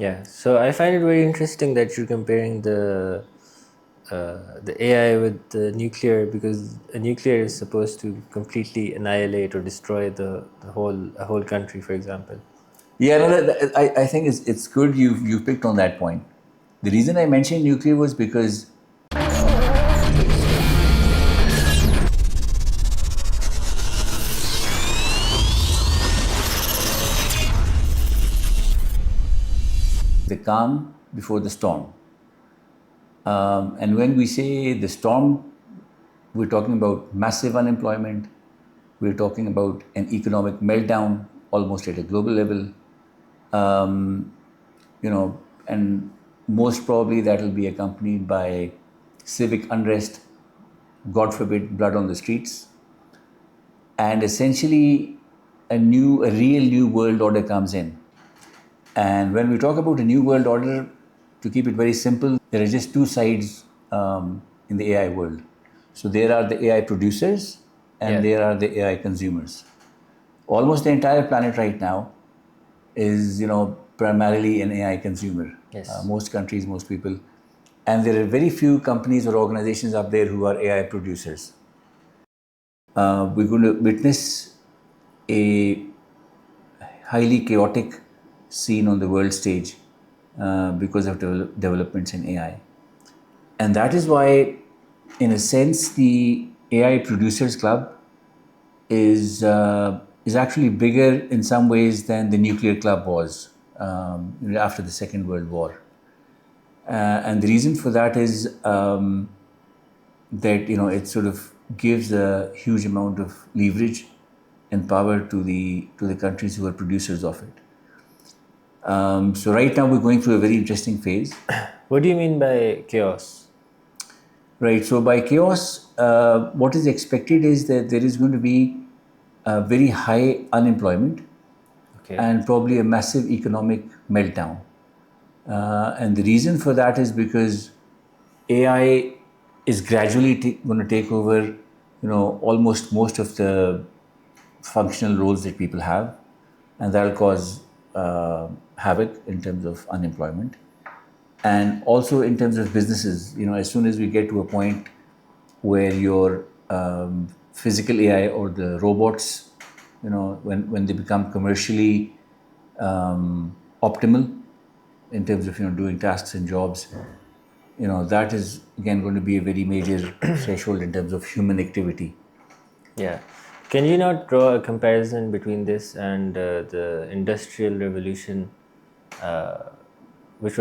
Yeah, so I find it very interesting that you're comparing the AI with the nuclear, because a nuclear is supposed to completely annihilate or destroy a whole country, for example. Yeah, no, I think it's good you picked on that point. The reason I mentioned nuclear was because the calm before the storm. And when we say the storm, we're talking about massive unemployment. We're talking about an economic meltdown almost at a global level. Um, and most probably that will be accompanied by civic unrest, God forbid, blood on the streets, and essentially a real new world order comes in. And when we talk about a new world order, to keep it very simple, there are just two sides in the AI world. So there are the AI producers and Yeah. there are the AI consumers. Almost the entire planet right now is, primarily an AI consumer. Yes. Most countries, most people, and there are very few companies or organizations up there who are AI producers. We're going to witness a highly chaotic scene on the world stage because of developments in AI. And that is why, in a sense, the AI Producers Club is actually bigger in some ways than the Nuclear Club was after the Second World War. And the reason for that is that it sort of gives a huge amount of leverage and power to the countries who are producers of it. So right now we're going through a very interesting phase. What do you mean by chaos? Right. So by chaos, what is expected is that there is going to be very high unemployment Okay. and probably a massive economic meltdown. And the reason for that is because AI is gradually going to take over, almost most of the functional roles that people have, and that'll cause havoc in terms of unemployment. And also in terms of businesses, as soon as we get to a point where your physical AI or the robots, when they become commercially optimal in terms of doing tasks and jobs, that is again going to be a very major threshold in terms of human activity. Yeah. Can you not draw a comparison between this and the Industrial Revolution, uh, which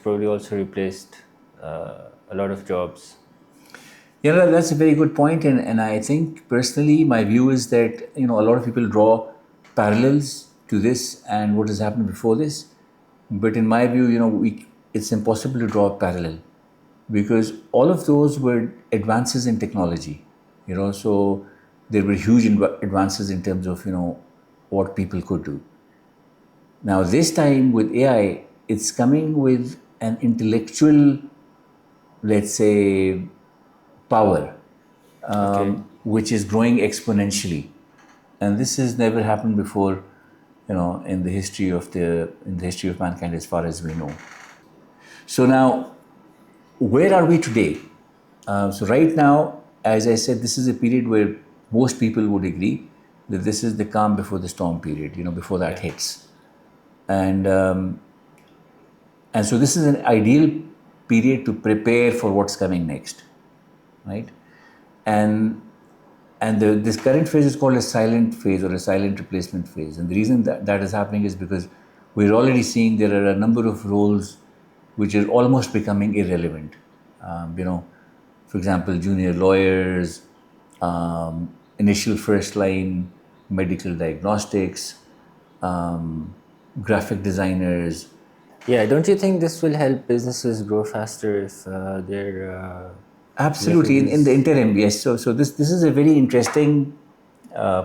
probably also replaced a lot of jobs? That's a very good point, and I think personally, my view is that a lot of people draw parallels to this and what has happened before this, but in my view, it's impossible to draw a parallel because all of those were advances in technology. So there were huge advances in terms of what people could do. Now this time with AI, it's coming with an intellectual, let's say, power, Okay. which is growing exponentially, and this has never happened before, in the history of mankind, as far as we know. So now, where are we today? So right now, as I said, this is a period where most people would agree that this is the calm before the storm period. Before that Yeah. hits, and so this is an ideal period to prepare for what's coming next, right? And this current phase is called a silent phase or a silent replacement phase. And the reason that that is happening is because we're already seeing there are a number of roles which are almost becoming irrelevant. For example, junior lawyers, initial first line medical diagnostics, graphic designers. Yeah, don't you think this will help businesses grow faster if they're making Absolutely. In the these? interim, yes. So this is a very interesting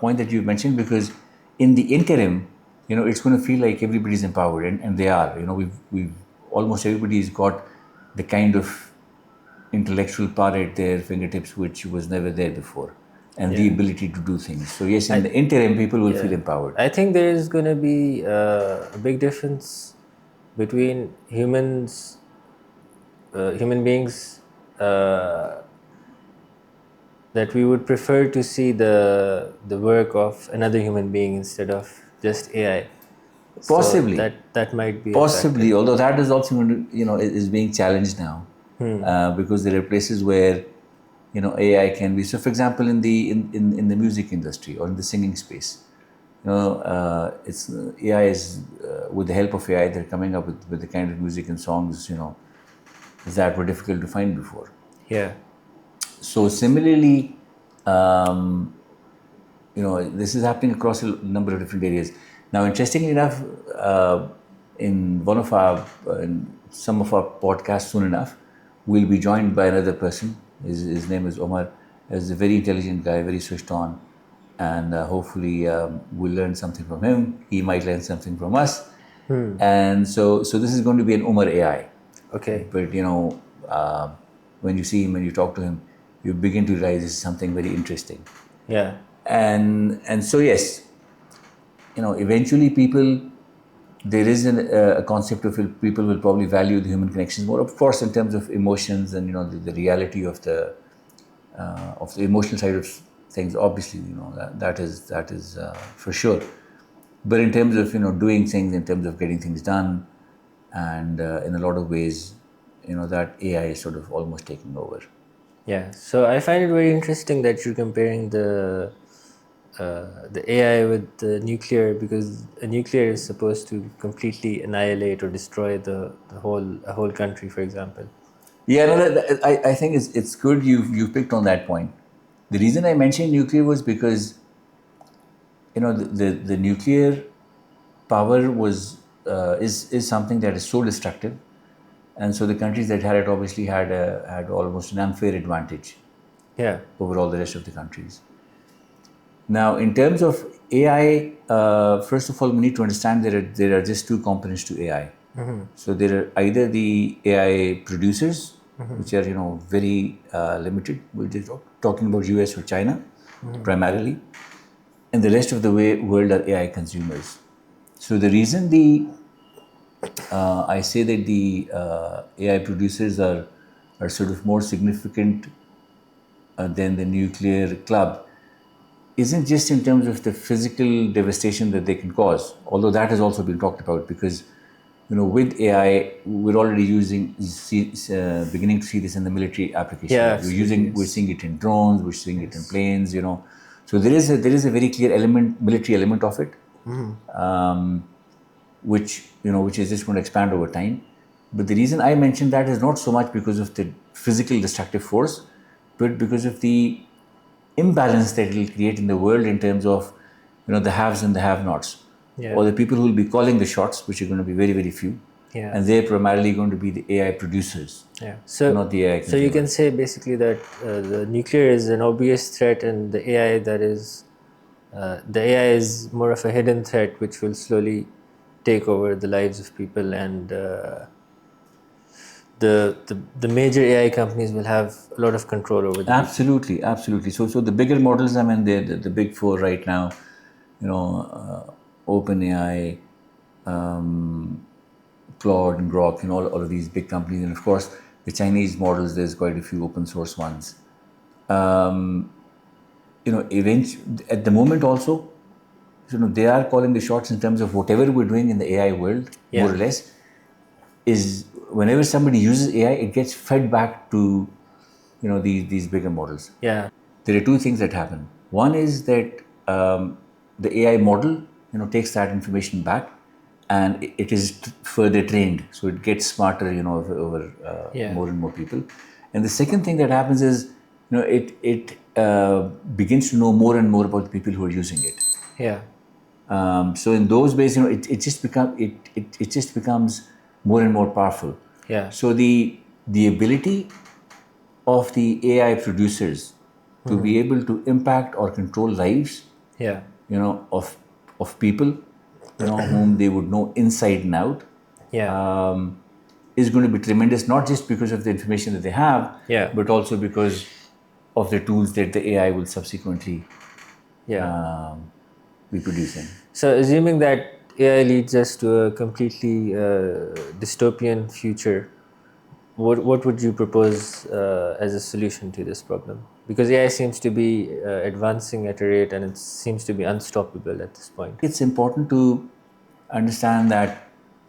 point that you mentioned because in the interim, it's going to feel like everybody's empowered, and they are. We've almost everybody's got the kind of intellectual power at their fingertips which was never there before, and the Yeah. ability to do things. So yes, in I the interim, people will feel yeah. empowered. I think there is going to be a big difference between human beings, that we would prefer to see the work of another human being instead of just AI. So Possibly. that might be a Possibly, factor. although that is also going to, is being challenged now, because there are places where, AI can be. So, for example, in the music industry or in the singing space, it's AI is with the help of AI, they're coming up with the kind of music and songs, that were difficult to find before. Yeah. So similarly, this is happening across a number of different areas. Now, interestingly enough, in one of our, in some of our podcasts soon enough, we'll be joined by another person. His name is Omar. He's a very intelligent guy, very switched on, and hopefully we'll learn something from him. He might learn something from us, and so this is going to be an Omar AI. Okay. But when you see him, when you talk to him, you begin to realize this is something very interesting. Yeah. And so yes, eventually there is a concept of people will probably value the human connections more, of course, in terms of emotions and the reality of the emotional side of things. Obviously, that is for sure. But in terms of doing things, in terms of getting things done, and in a lot of ways, that AI is sort of almost taking over. Yeah. So I find it very interesting that you're comparing the AI with the nuclear, because a nuclear is supposed to completely annihilate or destroy a whole country, for example. Yeah, no, I think it's good you picked on that point. The reason I mentioned nuclear was because the nuclear power is something that is so destructive, and so the countries that had it obviously had almost an unfair advantage Yeah. over all the rest of the countries. Now, in terms of AI, first of all, we need to understand there are just two components to AI. So there are either the AI producers, which are very limited. We're just talking about US or China primarily, and the rest of the world are AI consumers. So the reason I say that the AI producers are sort of more significant than the nuclear club isn't just in terms of the physical devastation that they can cause, although that has also been talked about, because with AI we're already beginning to see this in the military application. Yeah, absolutely, We're yes. seeing it in drones, we're seeing it in planes. So there is a very clear military element of it, which is just going to expand over time. But the reason I mentioned that is not so much because of the physical destructive force, but because of the imbalance that it will create in the world in terms of the haves and the have-nots, Yeah. or the people who will be calling the shots, which are going to be very, very few. Yeah. And they're primarily going to be the AI producers. Yeah. So not the AI so you can consumers. say basically that the nuclear is an obvious threat, and the AI is more of a hidden threat, which will slowly take over the lives of people, and the major AI companies will have a lot of control over the people. Absolutely, absolutely. So the bigger models, I mean, the big four right now, OpenAI, Claude and Grok, all of these big companies, and of course the Chinese models. There's quite a few open source ones. At the moment also, they are calling the shots in terms of whatever we're doing in the AI world, Yeah. more or less. Is whenever somebody uses AI, it gets fed back to these bigger models. Yeah. There are two things that happen. One is that the AI model takes that information back, and it is further trained, so it gets smarter over Yeah. more and more people. And the second thing that happens is it begins to know more and more about the people who are using it. Yeah. So in those ways, it just becomes more and more powerful. Yeah. So the ability of the AI producers to be able to impact or control lives, Yeah. of people, whom they would know inside and out, Yeah. is going to be tremendous. Not just because of the information that they have, Yeah. but also because of the tools that the AI will subsequently Yeah. be producing. So assuming that AI leads us to a completely dystopian future, what would you propose as a solution to this problem? Because AI seems to be advancing at a rate, and it seems to be unstoppable at this point. It's important to understand that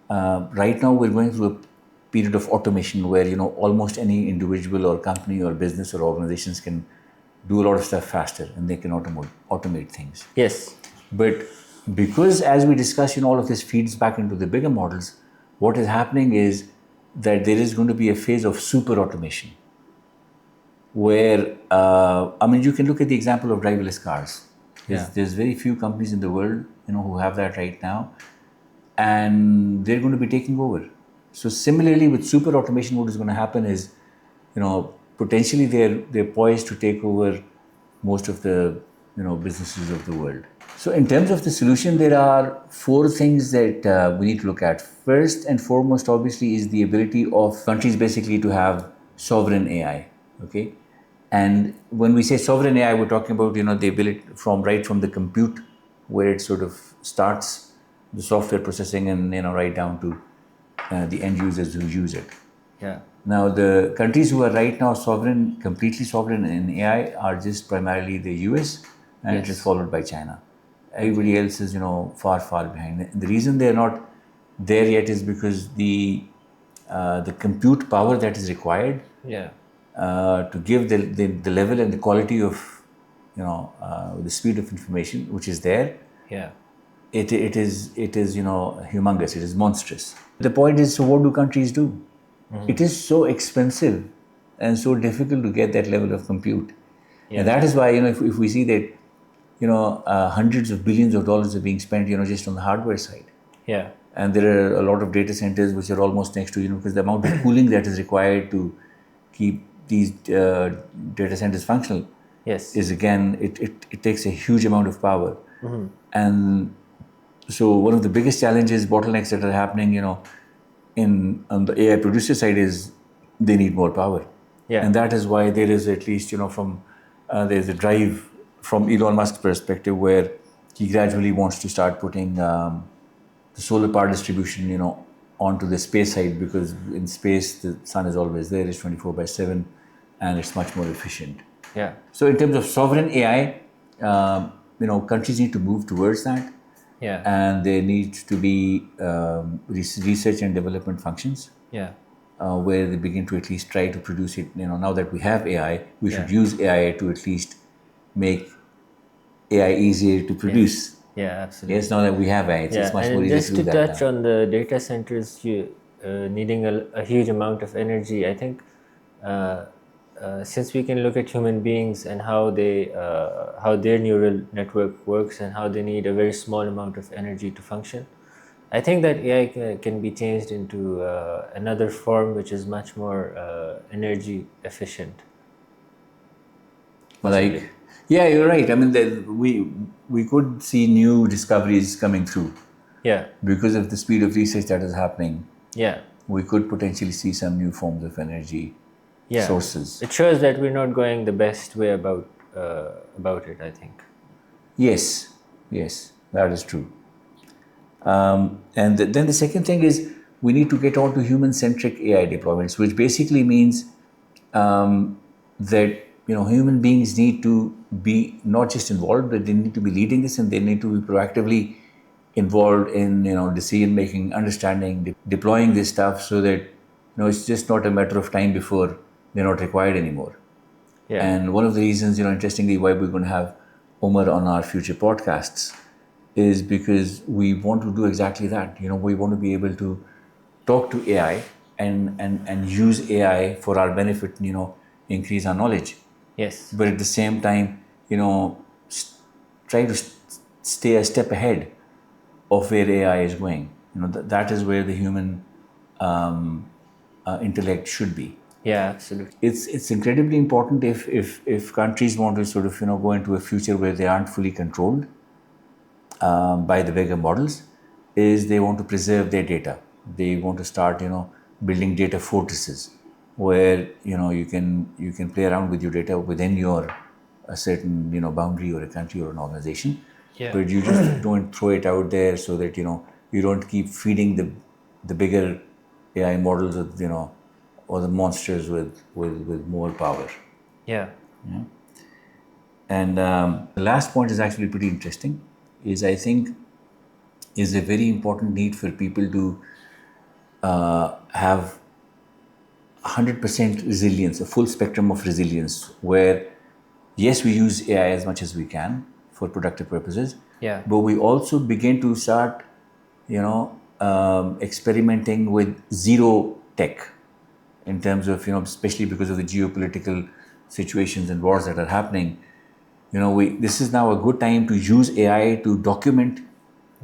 right now we're going through a period of automation where almost any individual or company or business or organizations can do a lot of stuff faster and they can automate things. Yes. But because, as we discussed, all of this feeds back into the bigger models, what is happening is that there is going to be a phase of super automation where, you can look at the example of driverless cars. There's very few companies in the world, who have that right now, and they're going to be taking over. So similarly, with super automation, what is going to happen is, potentially they're poised to take over most of the, businesses of the world. So in terms of the solution, there are four things that we need to look at. First and foremost, obviously, is the ability of countries basically to have sovereign AI. Okay, and when we say sovereign AI, we're talking about the ability from the compute, where it sort of starts the software processing, and right down to the end users who use it. Yeah. Now, the countries who are right now completely sovereign in AI are just primarily the US, and it is followed by China. Everybody else is, far, far behind. And the reason they're not there yet is because the compute power that is required to give the level and the quality of, the speed of information which is there. Yeah. It is humongous. It is monstrous. The point is, so what do countries do? It is so expensive and so difficult to get that level of compute, and that is why if we see that hundreds of billions of dollars are being spent just on the hardware side. Yeah. And there are a lot of data centers which are almost next to because the amount of cooling that is required to keep these data centers functional. Yes. Is again it takes a huge amount of power, and so one of the biggest challenges, bottlenecks that are happening, on the AI producer side is they need more power. Yeah. And that is why there is at least, from there's a drive from Elon Musk's perspective where he gradually wants to start putting the solar power distribution, onto the space side, because in space the sun is always there, it's 24/7, and it's much more efficient. Yeah. So in terms of sovereign AI, countries need to move towards that. Yeah. And there needs to be research and development functions. Yeah. Where they begin to at least try to produce it. Now that we have AI, we should use AI to at least make AI easier to produce. Yeah, absolutely. Yes, now that we have AI, it's much more easier just to do to that touch now. on the data centers, needing a huge amount of energy, I think since we can look at human beings and how their neural network works and how they need a very small amount of energy to function, I think that AI can be changed into another form which is much more energy efficient. Like, yeah, you're right. I mean, we could see new discoveries coming through. Yeah. Because of the speed of research that is happening. Yeah. We could potentially see some new forms of energy sources. It shows that we're not going the best way about it, I think. Yes, that is true. And then the second thing is we need to get on to human-centric AI deployments, which basically means that human beings need to be not just involved, but they need to be leading this, and they need to be proactively involved in decision making, understanding, deploying this stuff, so that it's just not a matter of time before they're not required anymore. Yeah. And one of the reasons, interestingly, why we're going to have Omar on our future podcasts is because we want to do exactly that. We want to be able to talk to AI and use AI for our benefit, increase our knowledge. Yes. But at the same time, try to stay a step ahead of where AI is going. That is where the human intellect should be. Yeah, absolutely. It's incredibly important if countries want to sort of go into a future where they aren't fully controlled by the bigger models, is they want to preserve their data. They want to start building data fortresses where you can play around with your data within your a certain boundary or a country or an organization. Yeah. But you just don't throw it out there so that You don't keep feeding the bigger AI models with, or the monsters with more power. Yeah. And the last point is actually pretty interesting. Is I think is a very important need for people to have 100% resilience, a full spectrum of resilience, where yes, we use AI as much as we can for productive purposes, Yeah. but we also begin to start, experimenting with zero tech in terms of, especially because of the geopolitical situations and wars that are happening. This is now a good time to use AI to document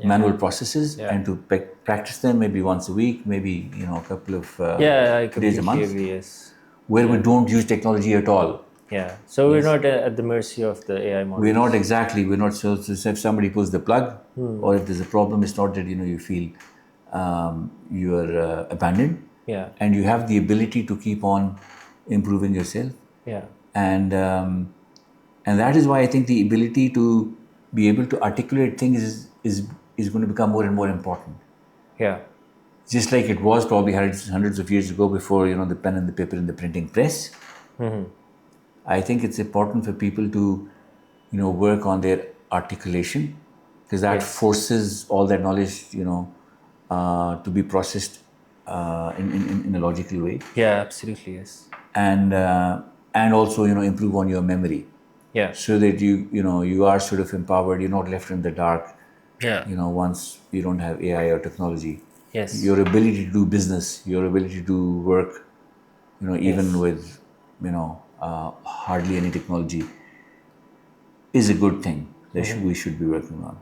manual processes Yeah. and to practice them maybe once a week, maybe a couple of Yeah, I days a completely month, agree. Yes. where we don't use technology at all. Yeah. So we're not at the mercy of the AI We're not models. exactly, we're not so if somebody pulls the plug or if there's a problem, it's not that you feel you're abandoned, Yeah. and you have the ability to keep on improving yourself. Yeah. And that is why I think the ability to be able to articulate things is going to become more and more important. Yeah. Just like it was probably hundreds of years ago before the pen and the paper and the printing press. I think it's important for people to work on their articulation, because that Yes. forces all that knowledge to be processed in a logical way, Yeah, absolutely. Yes. and also improve on your memory, Yeah. so that you are sort of empowered. You're not left in the dark. Yeah. Once you don't have AI or technology, Yes. your ability to do business, your ability to work, even Yes. with hardly any technology, is a good thing that we should be working on.